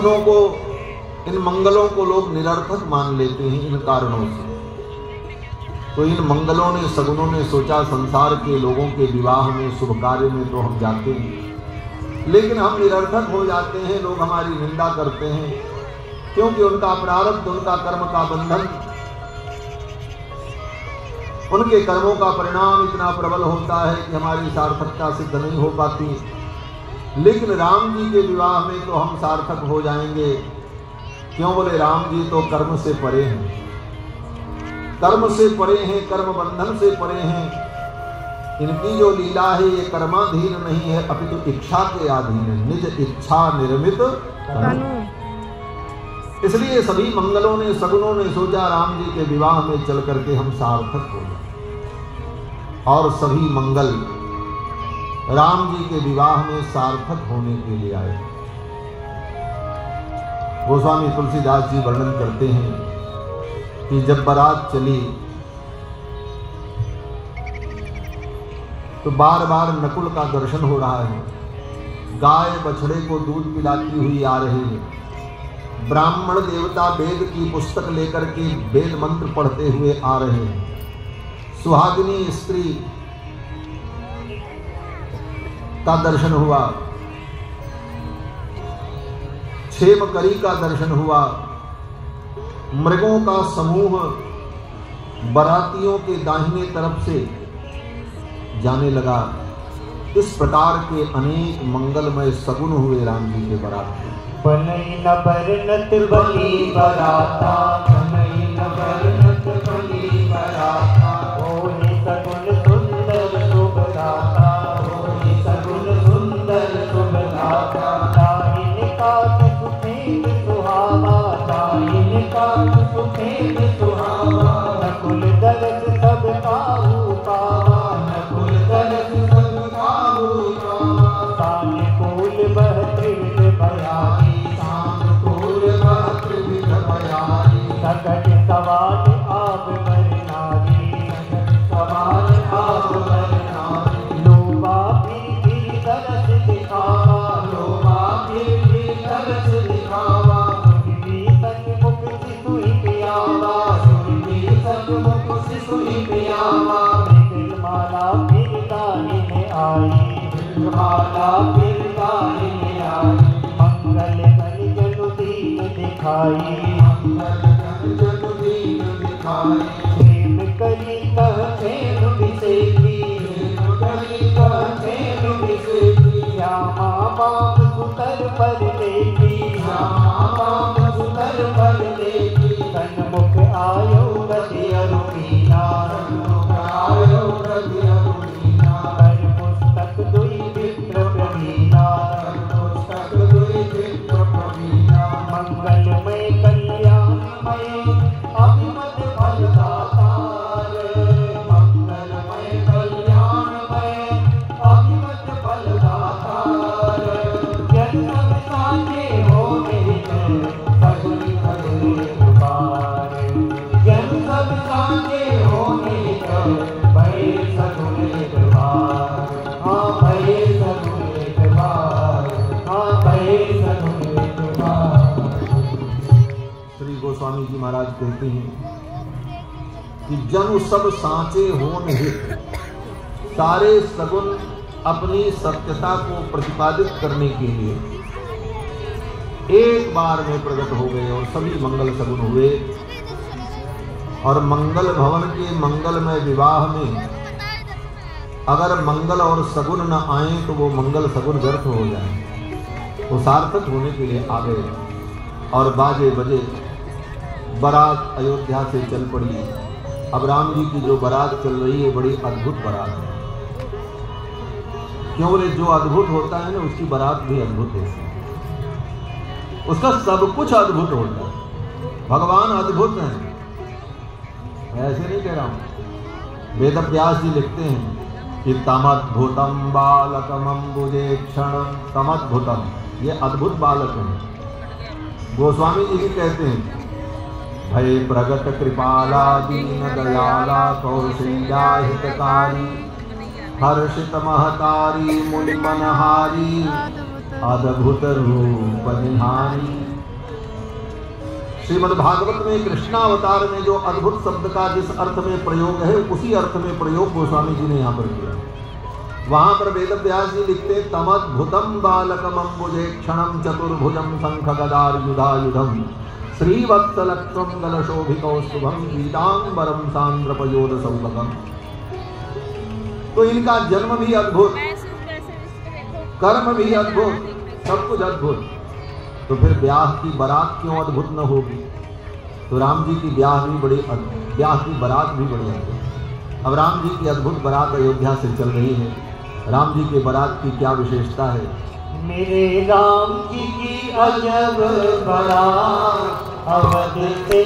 को, इन मंगलों को लोग निरर्थक मान लेते हैं इन कारणों से। तो इन मंगलों ने, सगुनों ने सोचा संसार के लोगों के विवाह में, शुभ कार्य में तो हम जाते हैं, लेकिन हम निरर्थक हो जाते हैं, लोग हमारी निंदा करते हैं, क्योंकि उनका प्रारब्ध, उनका कर्म का बंधन, उनके कर्मों का परिणाम इतना प्रबल होता है कि हमारी सार्थकता सिद्ध नहीं हो पाती। लेकिन राम जी के विवाह में तो हम सार्थक हो जाएंगे। क्यों? बोले राम जी तो कर्म से परे हैं, कर्म से परे हैं, कर्म बंधन से परे हैं। इनकी जो लीला है ये कर्माधीन नहीं है, अपितु इच्छा के अधीन है, निज इच्छा निर्मित तनु। इसलिए सभी मंगलों ने, सगुनों ने सोचा राम जी के विवाह में चल करके हम सार्थक हो जाए, और सभी मंगल राम जी के विवाह में सार्थक होने के लिए आए। गोस्वामी तुलसीदास जी वर्णन करते हैं कि जब बारात चली तो बार बार नकुल का दर्शन हो रहा है, गाय बछड़े को दूध पिलाती हुई आ रही है, ब्राह्मण देवता वेद की पुस्तक लेकर के वेद मंत्र पढ़ते हुए आ रहे हैं, सुहागिनी स्त्री का दर्शन हुआ, क्षेमकरी का दर्शन हुआ, मृगों का समूह बरातियों के दाहिने तरफ से जाने लगा। इस प्रकार के अनेक मंगलमय सगुन हुए राम जी के बारात में। बनई न बरनत बली बराता, बनई न बरनत बली बराता, होई सगुन सुंदर शुभ गाता, होई सगुन सुंदर शुभ गाता। दाहिने काज सुखेग सुहावा, दाहिने काज सुखेग सुहावा, नकुल दरस सब काहू पावा, नकुल दरस सब काहू पावा। सानुकूल बह त्रिविध भयाई, सकट सवाल आप बरनारी, सवाल आप बरनारी। लोबा फिर तरस दिखावा, लोबा फिर तरस दिखावा। सुरभि सन्मुख सिसुई पियावा, सुरभि सन्मुख सिसुई पियावा। मृगमाला फिर दाहिने आई, मृगमाला फिर दाहिने आई। मंगल बन जनु दीन दिखाई, प्रेम करी कह प्रेम विसेकी, करी कह प्रेम विसेकी। श्यामा बाप सुतर पर देखी, श्यामा बाप सुतर पर देखी। सन्मुख आयो गति अरुणीना, सन्मुख आयो गति अरुणीना। कर पुस्तक दुई विप्र प्रवीणा, कर पुस्तक दुई विप्र प्रवीणा। मंगलमय कल्याणमय अभिमत फलदातार, मंगलमय कल्याणमय अभिमत फलदातार। जन्म साथे हो मेरे सगुन सगुन दुबार, जन्म साथे हो मेरे भय सगुन दुबार। हाँ भय सगुन दुबार, हाँ भय सगुन दुबार। श्री गोस्वामी जी महाराज कहते हैं कि जनु सब सांचे होन हित, सारे सगुन अपनी सत्यता को प्रतिपादित करने के लिए एक बार में प्रकट हो गए और सभी मंगल सगुन हुए। और मंगल भवन के मंगलमय विवाह में अगर मंगल और सगुन न आए तो वो मंगल सगुन व्यर्थ हो जाए। वो सार्थक होने के लिए आ गए और बाजे बजे बारात अयोध्या से चल पड़ी। अब राम जी की जो बारात चल रही है बड़ी अद्भुत बारात है। क्यों बोले? जो अद्भुत होता है ना उसकी बारात भी अद्भुत होती है, उसका सब कुछ अद्भुत होता है। भगवान अद्भुत हैं, ऐसे नहीं कह रहा हूं। वेद व्यास जी लिखते हैं कि तमद्भुतम बालकम अम्बुजे क्षणम, तमद्भुतम, ये अद्भुत बालक हैं। गोस्वामी जी भी कहते हैं भय प्रगट कृपाला दीन दयाला कौशल्या हितकारी हर्षित महतारी मुनि मनहारी अद्भुत रूप निहारी। श्रीमद् भागवत में कृष्णावतार में जो अद्भुत शब्द का जिस अर्थ में प्रयोग है उसी अर्थ में प्रयोग गोस्वामी जी ने यहाँ पर किया। वहां पर वेद व्यास जी लिखते तमद्भुतम बालकम अम्बुजे क्षणम चतुर्भुजम शंख गदार युधायुधम श्रीवत्सलक्ष्मं गलशोभिकौस्तुभम पीताम्बरम सांद्रपयोद सौभगम। तो इनका जन्म भी अद्भुत, कर्म भी अद्भुत, सब कुछ अद्भुत। तो फिर ब्याह की बारात क्यों अद्भुत न होगी? तो राम जी की ब्याह की बारात भी बड़ी अद्भुत। अब राम जी की अद्भुत बारात अयोध्या से चल रही है। राम जी के बारात की क्या विशेषता है? मेरे राम जी की अजब बारात अवध से